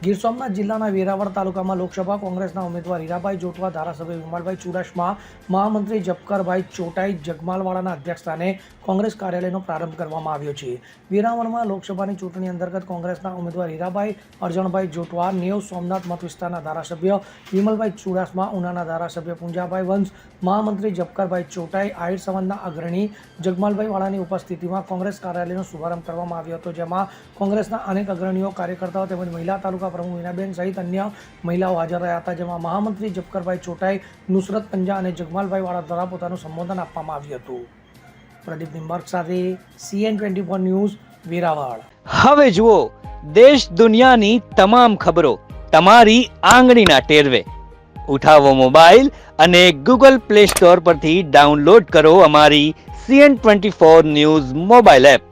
ગીર સોમનાથ જિલ્લાના વેરાવળ તાલુકામાં લોકસભા કોંગ્રેસના ઉમેદવાર હીરાભાઈ જોટવા, ધારાસભ્ય વિમલભાઈ ચુડાસમા, મહામંત્રી જબકરભાઈ ચોટાઈ જગમાલવાડાના અધ્યક્ષસ્થાને કોંગ્રેસ કાર્યાલયનો પ્રારંભ કરવામાં આવ્યો છે. વેરાવળમાં લોકસભાની ચૂંટણી અંતર્ગત કોંગ્રેસના ઉમેદવાર હીરાભાઈ અરજણભાઈ જોટવા, નેવ સોમનાથ મત વિસ્તારના ધારાસભ્ય વિમલભાઈ ચુડાસમા, ઉનાના ધારાસભ્ય પુંજાભાઈ વંશ, મહામંત્રી જબકરભાઈ ચોટાઈ, આહિર સમાજના અગ્રણી જગમાલભાઈ વાળાની ઉપસ્થિતિમાં કોંગ્રેસ કાર્યાલયનો શુભારંભ કરવામાં આવ્યો હતો, જેમાં કોંગ્રેસના અનેક અગ્રણીઓ, કાર્યકર્તાઓ તેમજ મહિલા તાલુકા પ્રમુખ મીનાબેન સહિત અન્ય મહિલાઓ હાજર રહ્યા હતા, જેમાં મહામંત્રી જબકરભાઈ ચોટાઈ, નુસરત પંજા અને જગમાલભાઈ વાળા દ્વારા પોતાનું સંબોધન આપવામાં આવ્યું હતું. પ્રદીપ નિંબાર્ક સાથે CN24 ન્યૂઝ, વેરાવળ. હવે જુઓ દેશ દુનિયાની તમામ ખબરો તમારી આંગળીના ટેરવે. ઉઠાવો મોબાઈલ અને Google Play Store પરથી ડાઉનલોડ કરો અમારી CN24 ન્યૂઝ મોબાઈલ એપ.